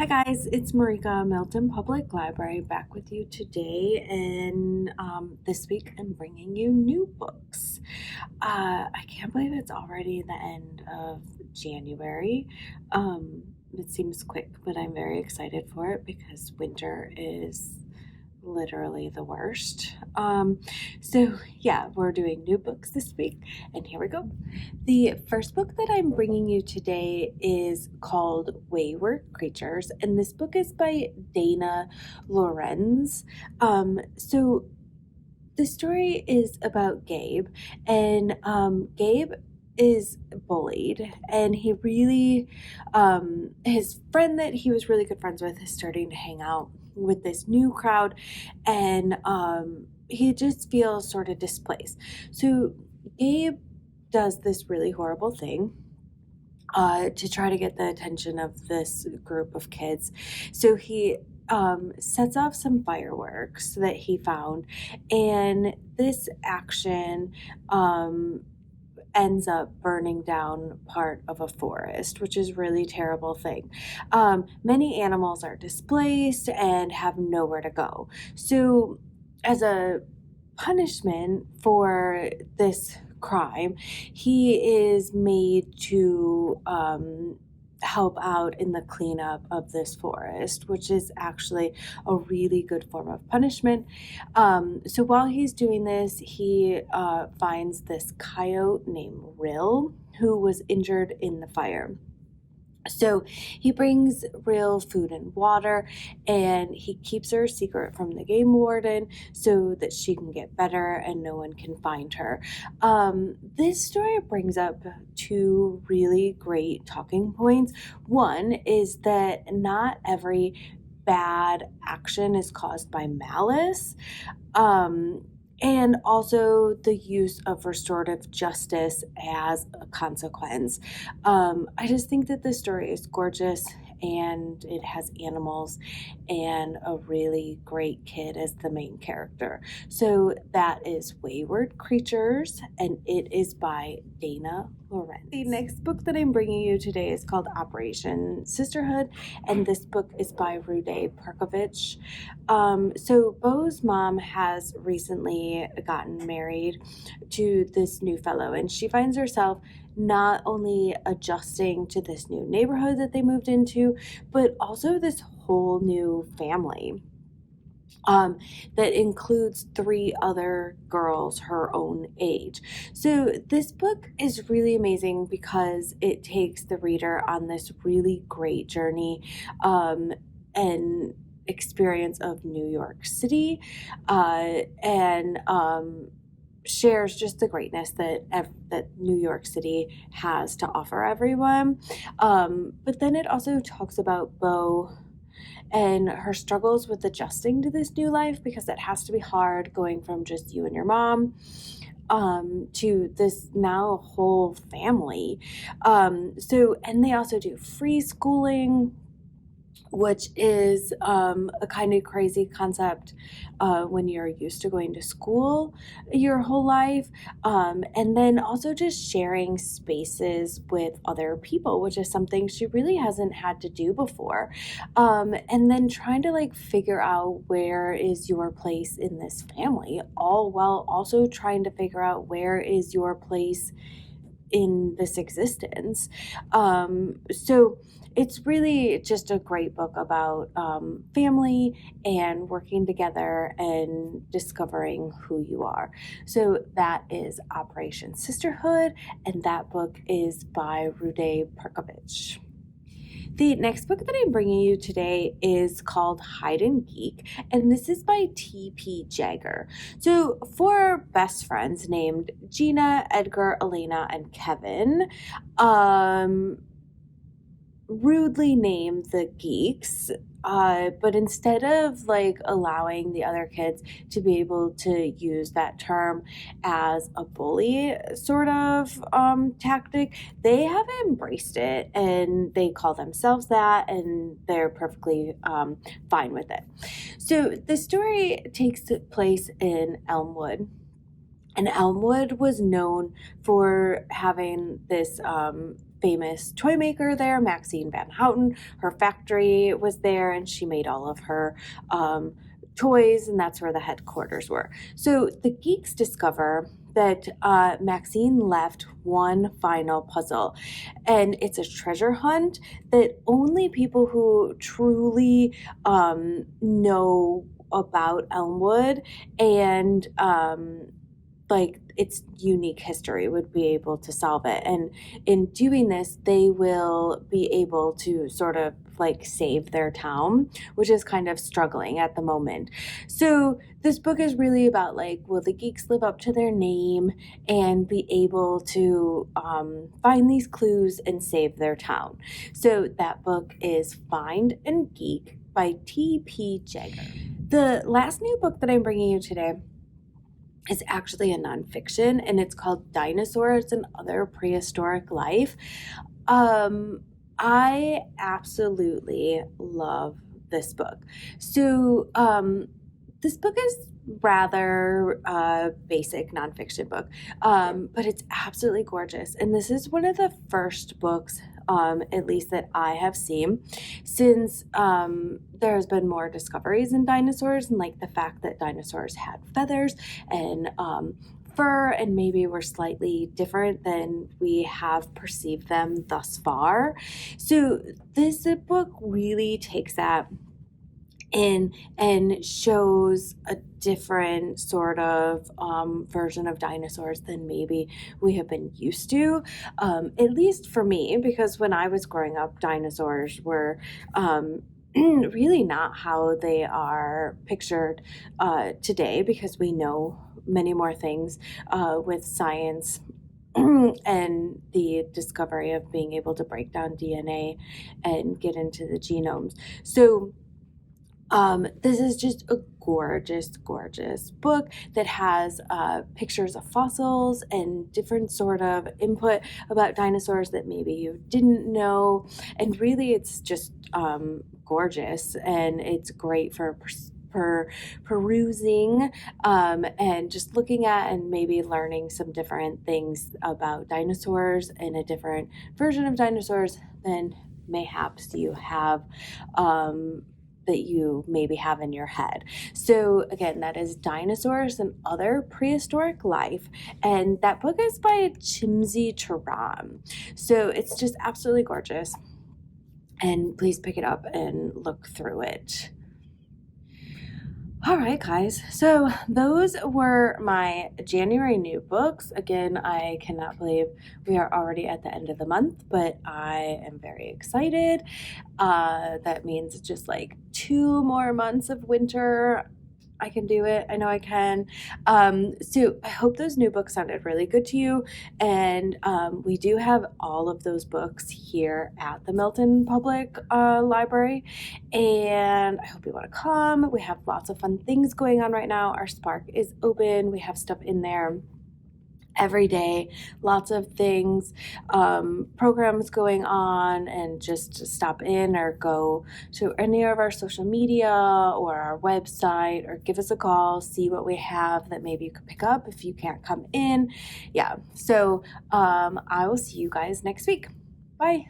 Hi guys, it's Marijka, Milton Public Library, back with you today, and this week I'm bringing you new books. I can't believe it's already the end of January. It seems quick, but I'm very excited for it because winter is literally the worst. So yeah, we're doing new books this week, and here we go. The first book that I'm bringing you today is called Wayward Creatures, and this book is by Dayna Lorentz. So the story is about Gabe, and Gabe is bullied, and he really, his friend that he was really good friends with is starting to hang out with this new crowd, and he just feels sort of displaced. So Gabe does this really horrible thing to try to get the attention of this group of kids. So he sets off some fireworks that he found, and this action ends up burning down part of a forest, which is a really terrible thing. Many animals are displaced and have nowhere to go. So as a punishment for this crime, he is made to help out in the cleanup of this forest, which is actually a really good form of punishment. So while he's doing this, he finds this coyote named Rill, who was injured in the fire. So he brings real food and water, and he keeps her secret from the game warden so that she can get better and no one can find her. This story brings up two really great talking points. One is that not every bad action is caused by malice. And also the use of restorative justice as a consequence. I just think that this story is gorgeous, and it has animals and a really great kid as the main character. So that is Wayward Creatures, and it is by Dayna Lorentz. The next book that I'm bringing you today is called Operation Sisterhood, and this book is by Rhuday-Perkovich. So Beau's mom has recently gotten married to this new fellow, and she finds herself not only adjusting to this new neighborhood that they moved into, but also this whole new family that includes three other girls her own age. So this book is really amazing because it takes the reader on this really great journey and experience of New York City, and shares just the greatness that New York City has to offer everyone. But then it also talks about Beau and her struggles with adjusting to this new life, because it has to be hard going from just you and your mom to this now whole family. And they also do free schooling, which is a kind of crazy concept when you're used to going to school your whole life. And then also just sharing spaces with other people, which is something she really hasn't had to do before. And then trying to figure out where is your place in this family, all while also trying to figure out where is your place in this existence. So it's really just a great book about family and working together and discovering who you are. So that is Operation Sisterhood, and that book is by Rhuday-Perkovich. The next book that I'm bringing you today is called Hide and Geek, and this is by T.P. Jagger. So four best friends named Gina, Edgar, Elena, and Kevin rudely named the Geeks, but instead of allowing the other kids to be able to use that term as a bully sort of tactic, they have embraced it and they call themselves that, and they're perfectly fine with it. So the story takes place in Elmwood. And Elmwood was known for having this famous toy maker there, Maxine Van Houten. Her factory was there, and she made all of her toys, and that's where the headquarters were. So the geeks discover that Maxine left one final puzzle, and it's a treasure hunt that only people who truly know about Elmwood and like its unique history would be able to solve it. And in doing this, they will be able to sort of like save their town, which is kind of struggling at the moment. So this book is really about like, will the geeks live up to their name and be able to find these clues and save their town? So that book is Find and Geek by T.P. Jagger. The last new book that I'm bringing you today is actually a nonfiction, and it's called Dinosaurs and Other Prehistoric Life. I absolutely love this book. So this book is rather basic nonfiction book, but it's absolutely gorgeous. And this is one of the first books, at least that I have seen, since there's been more discoveries in dinosaurs, and like the fact that dinosaurs had feathers and fur and maybe were slightly different than we have perceived them thus far. So this book really takes that in and shows a different sort of version of dinosaurs than maybe we have been used to, at least for me, because when I was growing up, dinosaurs were really not how they are pictured today, because we know many more things with science and the discovery of being able to break down DNA and get into the genomes. So this is just a gorgeous, gorgeous book that has pictures of fossils and different sort of input about dinosaurs that maybe you didn't know. And really, it's just gorgeous, and it's great for perusing and just looking at and maybe learning some different things about dinosaurs and a different version of dinosaurs than mayhaps you have that you maybe have in your head. So again, that is Dinosaurs and Other Prehistoric Life, and that book is by Chinsamy-Turan. So it's just absolutely gorgeous, and please pick it up and look through it. All right, guys, so those were my January new books. Again, I cannot believe we are already at the end of the month, but I am very excited. That means just like 2 more months of winter. I can do it. I know I can. So I hope those new books sounded really good to you. And we do have all of those books here at the Milton Public Library. And I hope you want to come. We have lots of fun things going on right now. Our Spark is open. We have stuff in there every day, lots of things, programs going on, and just stop in or go to any of our social media or our website or give us a call, see what we have that maybe you could pick up if you can't come in. Yeah, so I will see you guys next week. Bye.